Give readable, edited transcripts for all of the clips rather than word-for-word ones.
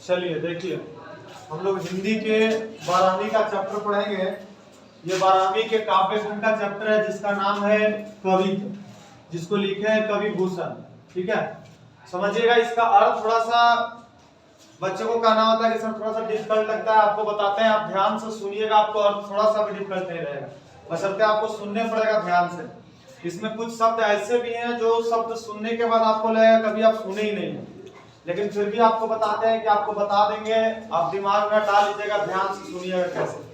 चलिए देखिए, हम लोग हिंदी के 12वीं का चैप्टर पढ़ेंगे। ये 12वीं के काव्य खंड का चैप्टर है जिसका नाम है कवित्व, जिसको लिखे हैं कवि भूषण। ठीक है, समझिएगा। इसका अर्थ थोड़ा सा बच्चों को कहना होता है कि सर थोड़ा सा डिफिकल्ट लगता है, आपको बताते हैं, आप ध्यान से सुनिएगा, आपको अर्थ थोड़ा सा भी डिफिकल्ट नहीं रहेगा, बशर्ते आपको सुनने पड़ेगा ध्यान से। इसमें कुछ शब्द ऐसे भी हैं जो शब्द सुनने के बाद आपको लगेगा कभी आप सुने ही नहीं है, लेकिन फिर भी आपको बताते हैं कि आपको बता देंगे, आप दिमाग में डाल लीजिएगा, ध्यान से सुनिएगा कैसे।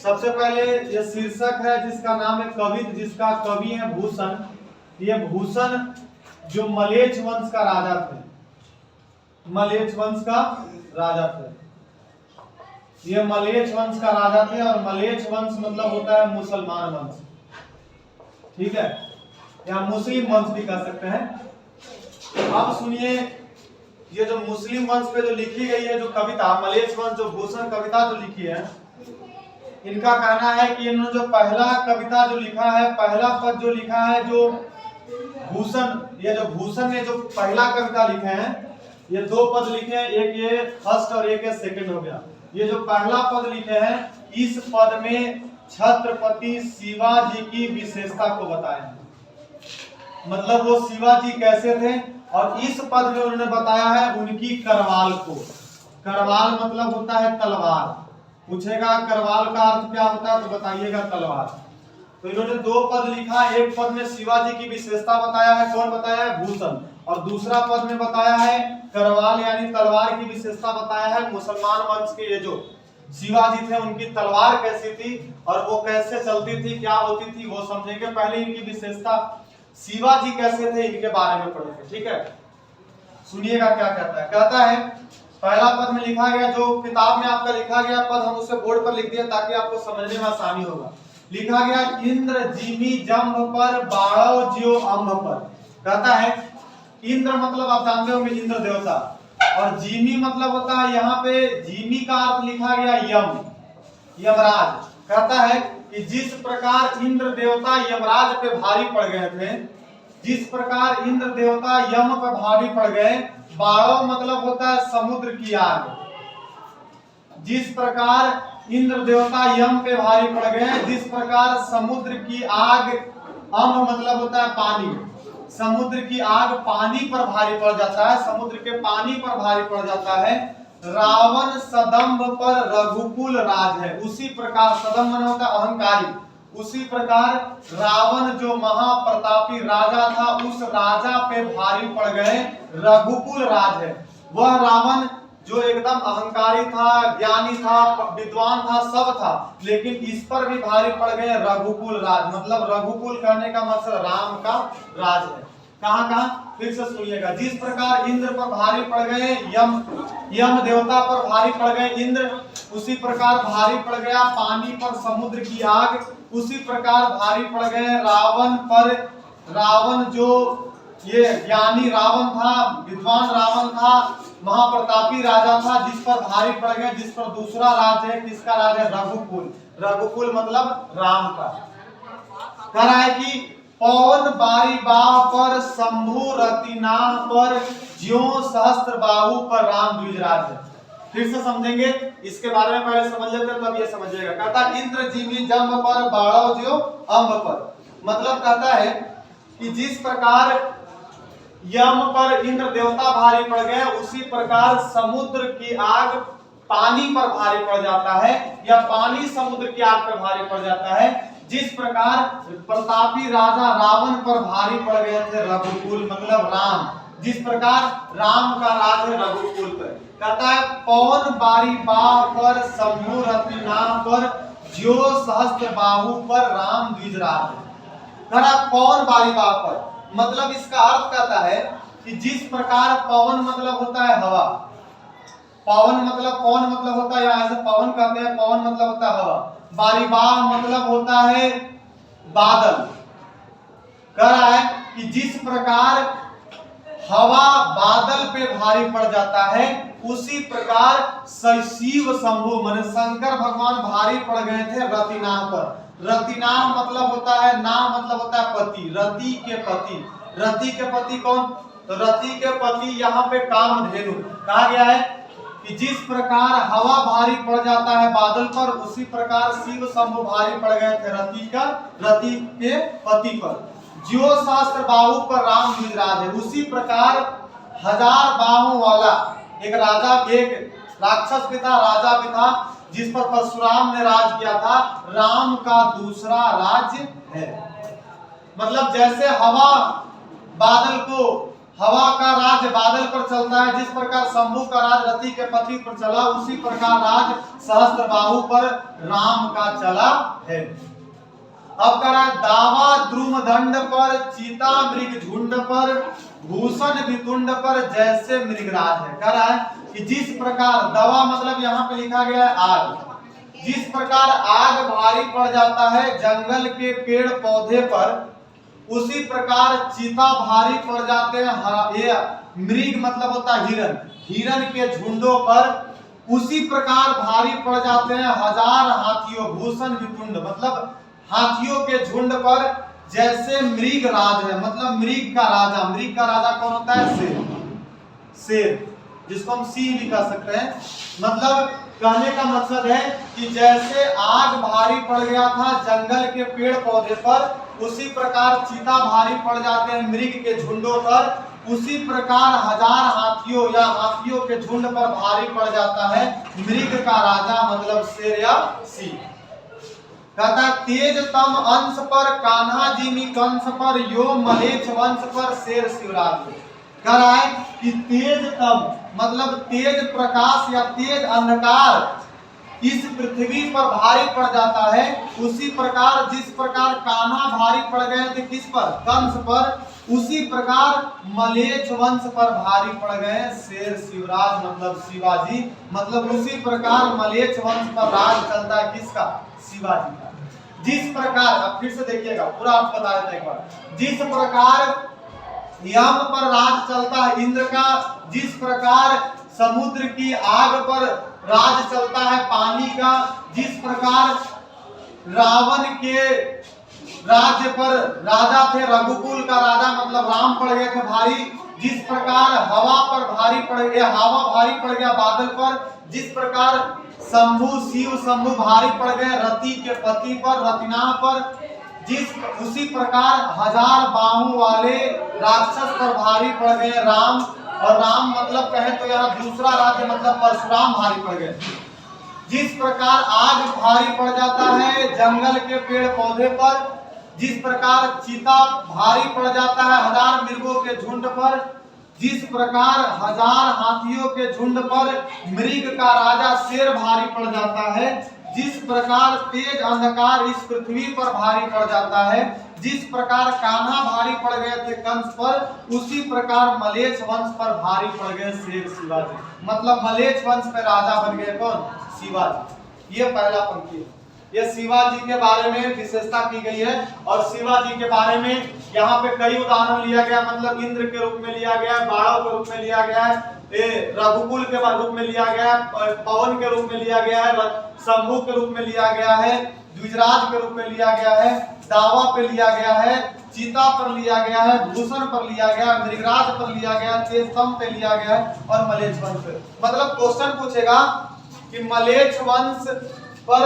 सबसे पहले ये शीर्षक है जिसका नाम है कवित्व, जिसका कवि है भूषण। ये भूषण जो मलेच्छ वंश का राजा थे, मलेच्छ वंश का राजा थे। ये मलेच्छ वंश का राजा थे, और मलेच्छ वंश मतलब होता है मुसलमान वंश। ठीक है, या मुस्लिम वंश भी कह सकते हैं। अब सुनिए, ये जो मुस्लिम वंश पे जो लिखी गई है जो कविता, मलेच्छ वंश जो भूषण कविता जो लिखी है, इनका कहना है कि इन्होंने जो पहला कविता जो लिखा है, पहला पद जो लिखा है, जो भूषण, ये जो भूषण ने जो पहला कविता लिखे हैं, ये दो पद लिखे हैं, एक ये फर्स्ट और एक ये सेकंड हो गया। ये जो पहला पद लिखे हैं, इस पद में छत्रपति शिवाजी की विशेषता को बताया है, मतलब वो शिवाजी कैसे थे, और इस पद में उन्होंने बताया है उनकी करवाल को। करवाल मतलब होता है तलवार। पूछेगा करवाल का अर्थ क्या होता है तो बताइएगा तलवार। तो इन्होंने दो पद लिखा, एक पद में शिवाजी की विशेषता बताया है, कौन बताया है, भूषण, और दूसरा पद में बताया है करवाल यानी तलवार की विशेषता बताया है। मुसलमान वंश के ये जो शिवाजी थे उनकी तलवार कैसी थी और वो कैसे चलती थी, क्या होती थी, वो समझेंगे। पहले इनकी विशेषता, शिवाजी कैसे थे, इनके बारे में पढ़ेंगे। ठीक है, सुनिएगा क्या कहता है। कहता है पहला पद में लिखा गया, जो किताब में आपका लिखा गया पद हम उसे बोर्ड पर लिख दिया ताकि आपको समझने में आसानी होगा। लिखा गया इंद्र जिमी जम्भ पर बाढ़ो ज्यो अम्भ पर। कहता है इंद्र मतलब आप जानते होंगे इंद्र देवता, और जिमी मतलब होता है, यहाँ पे जिमी का अर्थ लिखा गया यम, यमराज। कहता है कि जिस प्रकार इंद्र देवता यमराज पे भारी पड़ गए थे, जिस प्रकार इंद्र देवता यम पे भारी पड़ गए, बाढ़ो मतलब होता है समुद्र की आग। जिस प्रकार इंद्र देवता यम पे भारी पड़ गए, जिस प्रकार समुद्र की आग, अम्भ मतलब होता है पानी, समुद्र की आग पानी पर भारी पड़ जाता है, समुद्र के पानी पर भारी पड़ जाता है। रावण सदम्भ पर रघुकुल राज है, उसी प्रकार सदम्भ मन होता है अहंकारी, उसी प्रकार रावण जो महाप्रतापी राजा था, उस राजा पे भारी पड़ गए रघुकुल राज है। वह रावण जो एकदम अहंकारी था, ज्ञानी था, विद्वान था, सब था, लेकिन इस पर भी भारी पड़ गए रघुकुल राज। मतलब रघुकुल कहने का मतलब राम का राज है। कहां कहां, फिर से सुनिएगा। जिस प्रकार इंद्र पर भारी पड़ गए यम देवता पर भारी पड़ गए इंद्र, उसी प्रकार भारी पड़ गया पानी पर समुद्र की आग, उसी प्रकार भारी पड़ गए रावण पर। रावण जो ये ज्ञानी रावण था, विद्वान रावण था, महाप्रतापी राजा था, जिस पर भारी पड़ गए, जिस पर दूसरा राज है, किसका राज है, रघुकुल। रघुकुल मतलब राम का। कह रहा है कि पवन बारी बाह पर शंभु रतिना पर ज्यों सहस्त्र बाहु पर राम द्विजराज है। फिर से समझेंगे, इसके बारे में पहले समझ लेते हैं तब ये समझिएगा। कहता है इंद्र जिमी जम्भ पर बाढ़ो ज्यो अम्भ पर, मतलब कहता है कि जिस प्रकार यम पर इंद्र देवता भारी पड़ गए, उसी प्रकार समुद्र की आग पानी पर भारी पड़ जाता है, या पानी समुद्र की आग पर भारी पड़ जाता है। जिस प्रकार प्रतापी राजा रावण पर भारी पड़ गए थे रघुकुल मतलब राम, जिस प्रकार राम का राज है रघुकुल पर। कहता है पवन बारी बाह पर शंभु रतिना पर ज्यो सहस्त्र बाहु पर राम द्विजराज। पवन बारी बाह पर मतलब इसका अर्थ कहता है कि जिस प्रकार पवन मतलब होता है हवा, पवन मतलब कौन मतलब होता है, यहाँ से पवन कहते हैं, पवन मतलब होता है हवा, बारीबाह मतलब होता है बादल। कह रहा है कि जिस प्रकार हवा बादल पे भारी पड़ जाता है, उसी प्रकार शिव शंभु माने शंकर भगवान भारी पड़ गए थे रतिनाह पर। रतिनाह मतलब होता है, नाम मतलब होता है पति, रति के पति। रति के पति कौन, तो रति के पति यहाँ पे कामधेनु कहा गया है कि जिस प्रकार हवा भारी पड़ जाता है बादल पर, उसी प्रकार शिव शंभु भारी पड़ गए थे रति के पति पर। जो सहस्त्र बाहु पर राम विराज है, उसी प्रकार 1000 बाहों वाला एक राक्षस भी था, राजा भी था, जिस पर परशुराम ने राज किया था। राम का दूसरा राज्य है। मतलब जैसे हवा का राज बादल पर चलता है, जिस प्रकार शंभु का राज रति के पति पर चला, उसी प्रकार राज सहस्त्रबाहु पर राम का चला है। अब कह रहा है दावा द्रुम दंड पर, चीता मृग झुंड पर, भूषण वितुंड पर जैसे मृगराज है। कह रहा है कि जिस प्रकार दवा मतलब यहाँ पे लिखा गया है आग, जिस प्रकार आग भारी पड़ जाता है जंगल के पेड़ पौधे पर, उसी प्रकार चीता भारी पड़ जाते हैं, ये मृग मतलब होता है हिरण के झुंडों पर, उसी प्रकार भारी पड़ जाते हैं 1000 हाथियों, भूषण वितुंड मतलब हाथियों के झुंड पर जैसे मृग राज है। मतलब मृग का राजा कौन होता है? शेर, जिसको हम सिंह भी कह सकते हैं। मतलब कहने का मकसद है कि जैसे आग भारी पड़ गया था जंगल के पेड़ पौधे पर, उसी प्रकार चीता भारी पड़ जाते हैं मृग के झुंडों पर, उसी प्रकार 1000 हाथियों या हाथियों के झुंड पर भारी पड़ जाता है मृग का राजा मतलब शेर या सिंह। कहता तेज तम अंश पर कान्हा जिमी कंस पर, यो मलेच्छ वंश पर शेर शिवराज। कह रहा है कि तेज तम मतलब तेज प्रकाश या तेज अंधकार इस पृथ्वी पर भारी पड़ जाता है, उसी प्रकार जिस प्रकार कान्हा भारी पड़ गए थे किस पर? कंस पर, उसी प्रकार मलेच्छ वंश पर भारी पड़ गए शेर शिवराज मतलब शिवाजी। मतलब उसी प्रकार मलेच्छ वंश पर राज चलता है किसका? शिवाजी का। जिस प्रकार, अब फिर से देखिएगा पूरा आप बता देते हैं एक बार। जिस प्रकार यम पर राज चलता है इंद्र का, जिस प्रकार समुद्र की आग पर राज चलता है पानी का, जिस प्रकार रावण के राज्य पर राजा थे रघुकुल का राजा मतलब राम पड़ गए थे भारी, जिस प्रकार हवा भारी पड़ गया बादल पर, जिस प्रकार शिव शंभु भारी पड़ गए रति के पति पर, रतिना पर, उसी प्रकार 1000 बाहों वाले राक्षस पर भारी पड़ गए राम। और राम मतलब कहे तो यहाँ दूसरा राज्य मतलब परशुराम भारी पड़ गए। जिस प्रकार आग भारी पड़ जाता है जंगल के पेड़ पौधे पर, जिस प्रकार चीता भारी पड़ जाता है 1000 मृगों के झुंड पर, जिस प्रकार 1000 हाथियों के झुंड पर मृग का राजा शेर भारी पड़ जाता है, जिस प्रकार तेज अंधकार इस पृथ्वी पर भारी पड़ जाता है, जिस प्रकार कान्हा भारी पड़ गए थे कंस पर, उसी प्रकार मलेच्छ वंश पर भारी पड़ गए शेर शिवाजी। मतलब मलेच्छ वंश पे राजा बन गए कौन? शिवाजी। ये पहला पंक्ति है। ये शिवाजी के बारे में विशेषता की गई है। और शिवाजी के बारे में यहाँ पे कई उदाहरण लिया गया, मतलब इंद्र के रूप में लिया गया है, बाणों के रूप में लिया गया है, रघुकुल के रूप में लिया गया है, पवन के रूप में लिया गया है, शंभु के रूप में लिया गया है, द्विजराज के रूप में लिया गया है, दावा पे लिया गया है, चीता पर लिया गया है, भूषण पर लिया गया है, मृगराज पर लिया गया है, तेजतम पे लिया गया है और मलेच्छ वंश पे। मतलब क्वेश्चन पूछेगा कि मलेच्छ वंश पर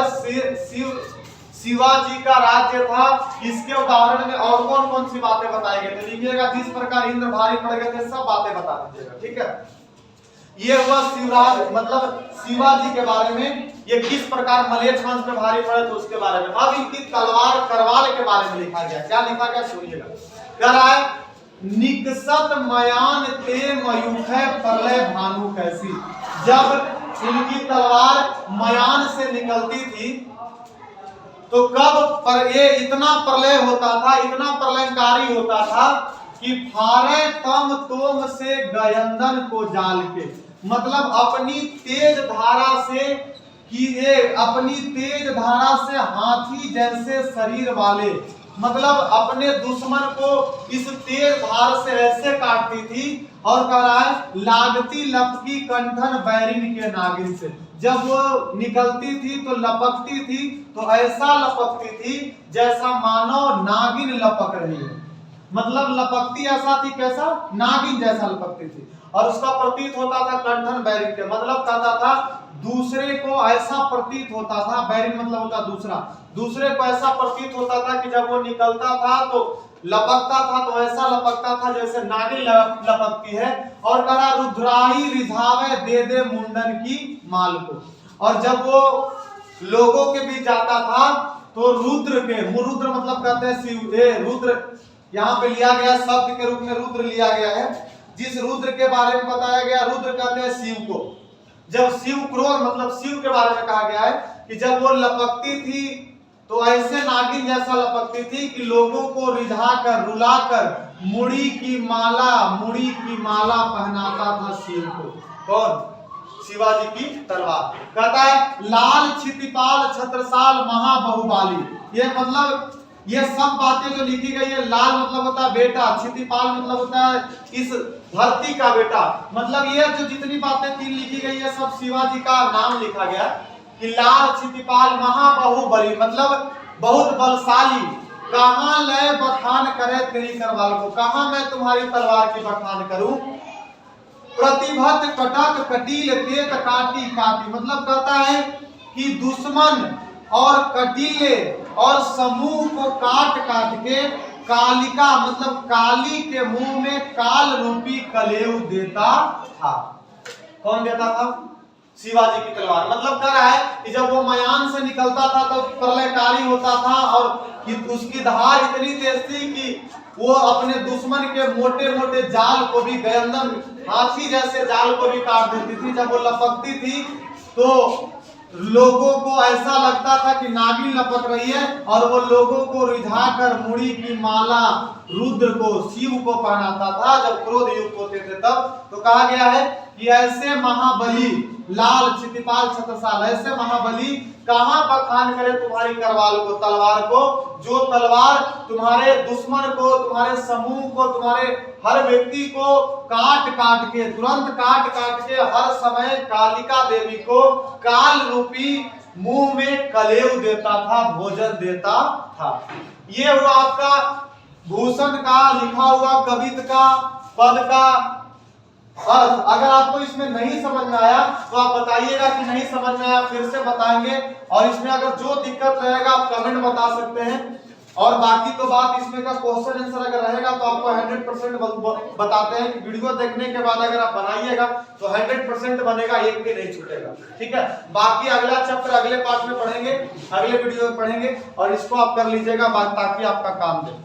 शिवाजी का राज्य था, इसके उदाहरण में और कौन कौन सी बातें बताई गई थी लिखिएगा। जिस प्रकार इंद्र भारी पड़ गए थे सब बातें बता दीजिएगा, ठीक है। ये हुआ शिवराज मतलब शिवाजी के बारे में। ये किस प्रकार मलेच्छ वंश पे भारी पड़े तो उसके बारे में। अब इनकी तलवार करवाल के बारे में लिखा गया। क्या लिखा गया सुनिएगा। कह रहा है निकसत मयान ते मयूख प्रलय भानु कैसी। जब इनकी तलवार मयान से निकलती थी तो कब पर ये इतना प्रलय होता था, इतना प्रलयकारी होता था कि फारे तम तोम से गयंदन को जाल के। मतलब अपनी तेज धारा से हाथी जैसे शरीर वाले, मतलब अपने दुश्मन को इस तेज धार से ऐसे काटती थी। और कह रहा है लागती लपकी कंठन बैरिन के नागिन से। जब वो निकलती थी तो लपकती थी तो ऐसा लपकती थी जैसा मानो नागिन लपक रही है। मतलब लपकती ऐसा थी कैसा? नागिन जैसा लपकती थी। और उसका प्रतीत होता था कंठन बैरिंग के, मतलब कहता था दूसरे को ऐसा प्रतीत होता था, बैरिंग मतलब होता दूसरा, दूसरे को ऐसा प्रतीत होता था कि जब वो निकलता था तो लपकता था तो ऐसा लपकता था जैसे नागिन लपकती है। और कहा रुद्राही रिझावे दे दे मुंडन की माल को। और जब वो लोगों के बीच जाता था तो रुद्र के, रुद्र मतलब कहते हैं शिव, रुद्र यहाँ पे लिया गया शब्द के रूप में रुद्र लिया गया है। जिस रुद्र के बारे में बताया गया, रुद्र कहते हैं शिव को। जब शिव क्रोध मतलब शिव के बारे में कहा गया है कि जब वो लपकती थी तो ऐसे नागिन जैसा लपकती थी कि लोगों को रिझाकर रुलाकर मुड़ी की माला पहनाता था शिव को। कौन? शिवाजी की तलवार। कहता है लाल क्षितिपाल छत्रसाल महाबहुबाली। ये मतलब ये सब बातें जो लिखी गई है, लाल मतलब होता है बेटा, क्षितिपाल मतलब होता है इस धरती का बेटा। मतलब ये जो जितनी बातें तीन लिखी गई है सब शिवाजी का नाम लिखा गया कि लाल क्षितिपाल महाबाहुबली मतलब बहुत बलशाली। कहां लय बखान करे तेरी करवाल को, कहां मैं तुम्हारी तलवार की बखान करूं। प्रतिभत कटक कटील तेत काटी काटी, मतलब कहता है कि दुश्मन और कटीले और समूह को काट काट के कालिका मतलब काली के मुंह में काल रूपी कलेव देता था। कौन देता था? शिवाजी की तलवार। मतलब कह रहा है कि जब वो मयान से निकलता था तो प्रलयकारी होता था और कि उसकी धार इतनी तेज थी कि वो अपने दुश्मन के मोटे मोटे जाल को भी, गयंदन हाथी जैसे जाल को भी काट देती थी। जब वो लपकती थी तो लोगों को ऐसा लगता था कि नागिन लपक रही है और वो लोगों को रिझाकर मुड़ी की माला रुद्र को, शिव को पहनाता था जब क्रोध युक्त होते थे तब। तो कहा गया है कि ऐसे महाबली लाल क्षितिपाल छत्रसाल, ऐसे महाबली कहां बखान करे तुम्हारी करवाल को, तलवार को, जो तलवार तुम्हारे दुश्मन को, तुम्हारे समूह को, तुम्हारे हर व्यक्ति को काट काट के, तुरंत काट काट के हर समय कालिका देवी को काल रूपी मुंह में कलेव देता था, भोजन देता था। ये हुआ आपका भूषण का लिखा हुआ कवित्व का पद का अर्थ। अगर आपको इसमें नहीं समझ में आया तो आप बताइएगा कि नहीं समझ में आया, फिर से बताएंगे। और इसमें अगर जो दिक्कत रहेगा आप कमेंट बता सकते हैं। और बाकी तो बात इसमें का क्वेश्चन आंसर अगर रहेगा तो आपको 100% बताते हैं कि वीडियो देखने के बाद अगर आप बनाइएगा तो 100% बनेगा, एक भी नहीं छूटेगा। ठीक है, बाकी अगला चैप्टर अगले पार्ट में पढ़ेंगे, अगले वीडियो में पढ़ेंगे और इसको आप कर लीजिएगा ताकि आपका काम दे।